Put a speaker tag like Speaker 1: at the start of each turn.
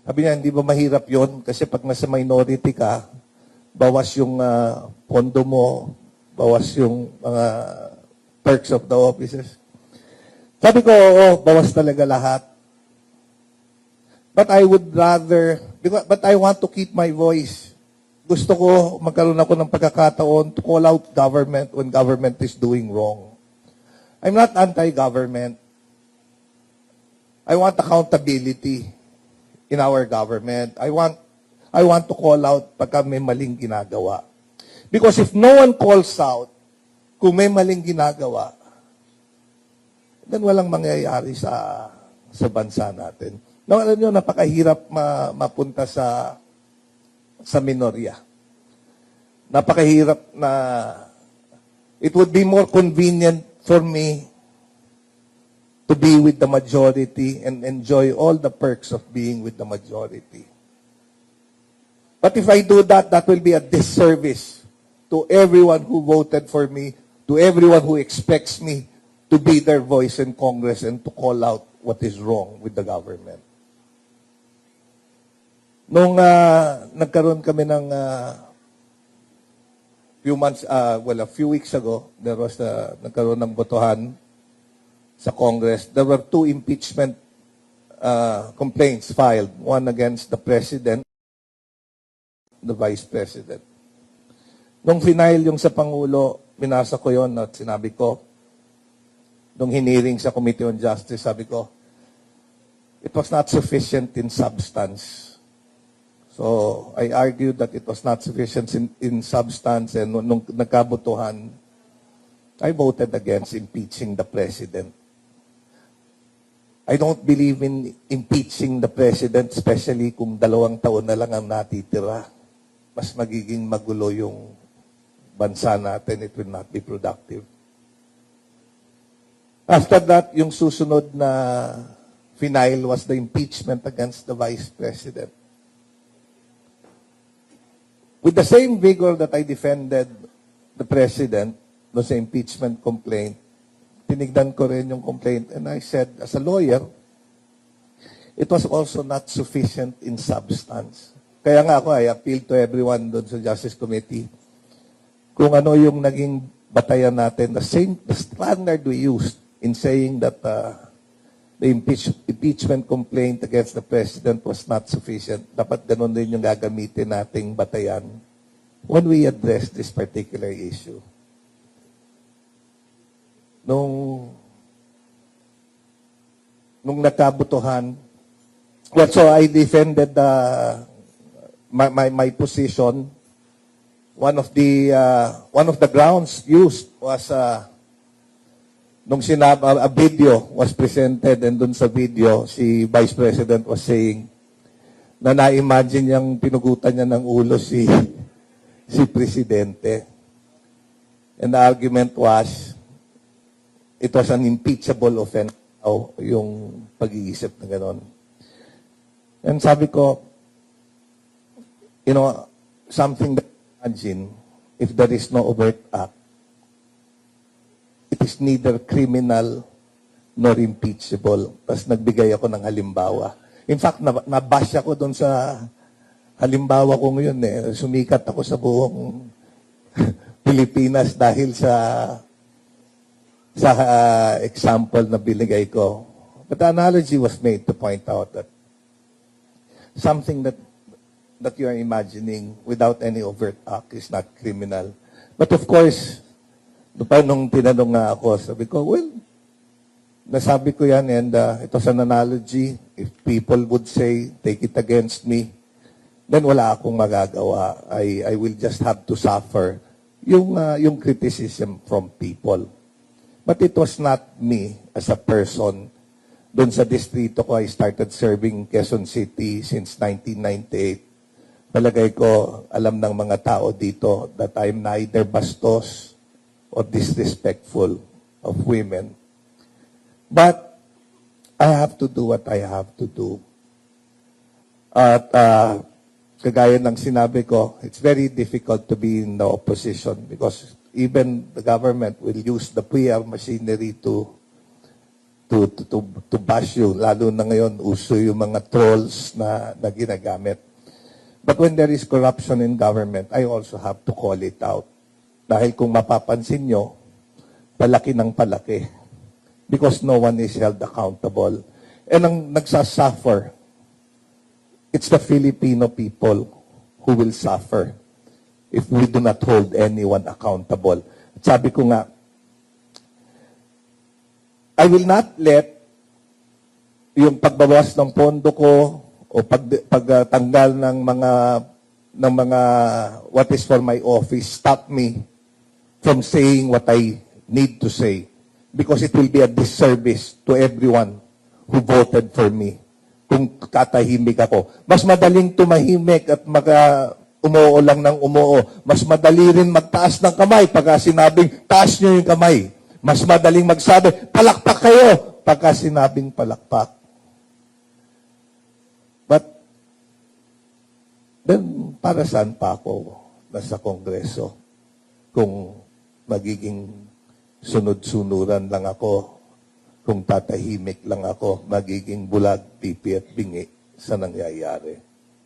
Speaker 1: Sabi niya, hindi ba mahirap yon? Kasi pag nasa minority ka, bawas yung pondo mo, bawas yung mga perks of the offices. Sabi ko, oo, bawas talaga lahat. But I would rather, but I want to keep my voice. Gusto ko magkaroon ako ng pagkakataon to call out government when government is doing wrong. I'm not anti-government. I want accountability in our government. I want to call out pagka may maling ginagawa. Because if no one calls out kung may maling ginagawa, then walang mangyayari sa bansa natin. No, alam nyo, napakahirap mapunta sa minorya. Napakahirap na it would be more convenient for me to be with the majority and enjoy all the perks of being with the majority. But if I do that, that will be a disservice to everyone who voted for me, to everyone who expects me to be their voice in Congress and to call out what is wrong with the government. Nung nagkaroon kami ng a few weeks ago, nagkaroon ng botohan sa Congress. There were 2 impeachment complaints filed, one against the President, the Vice President. Nung final yung sa Pangulo, binasa ko yon at sinabi ko, nung hiniring sa Committee on Justice, sabi ko, it was not sufficient in substance. So, I argued that it was not sufficient in substance, and nung nagkabotohan, I voted against impeaching the President. I don't believe in impeaching the President, especially kung 2 taon na lang ang natitira. Mas magiging magulo yung bansa natin. It will not be productive. After that, yung susunod na final was the impeachment against the Vice President. With the same vigor that I defended the President no sa impeachment complaint, tinignan ko rin yung complaint and I said, as a lawyer, it was also not sufficient in substance. Kaya nga ako, I appeal to everyone doon sa Justice Committee kung ano yung naging batayan natin, the standard we used in saying that the impeachment complaint against the President was not sufficient. Dapat ganun din yung gagamitin nating batayan when we address this particular issue. Nung nagkabutuhan, well, so I defended my position. One of the grounds used was nung a video was presented, and dun sa video, si Vice President was saying na na-imagine niyang pinugutan niya ng ulo si Presidente. And the argument was, it was an impeachable offense, yung pag-iisip na gano'n. And sabi ko, something that imagine, if there is no overt act, it is neither criminal nor impeachable. Tapos nagbigay ako ng halimbawa. In fact, nabash ako doon sa halimbawa ko ngayon. Sumikat ako sa buong Pilipinas dahil sa example na binigay ko. But the analogy was made to point out that something that you are imagining without any overt act is not criminal. But of course, nung tinanong nga ako, sabi ko, well, nasabi ko yan, and it was an analogy. If people would say, take it against me, then wala akong magagawa. I will just have to suffer yung criticism from people. But it was not me as a person. Doon sa distrito ko, I started serving Quezon City since 1998. Palagay ko, alam ng mga tao dito that I'm neither bastos or disrespectful of women. But I have to do what I have to do. At kagaya ng sinabi ko, it's very difficult to be in the opposition because even the government will use the PR machinery to to bash you. Lalo na ngayon, uso yung mga trolls na ginagamit. But when there is corruption in government, I also have to call it out. Dahil kung mapapansin nyo, palaki ng palaki. Because no one is held accountable. And ang nagsasuffer, it's the Filipino people who will suffer if we do not hold anyone accountable. At sabi ko nga, I will not let yung pagbawas ng pondo ko o pagtanggal ng mga what is for my office stop me from saying what I need to say, because it will be a disservice to everyone who voted for me kung katahimik ako. Mas madaling tumahimik at umuo lang ng umuo. Mas madali rin magtaas ng kamay pagka sinabing taas nyo yung kamay. Mas madaling magsabi, palakpak kayo pagka sinabing palakpak. But then, para saan pa ako nasa Kongreso kung magiging sunod-sunuran lang ako, kung tatahimik lang ako, magiging bulag, pipi at bingi sa nangyayari.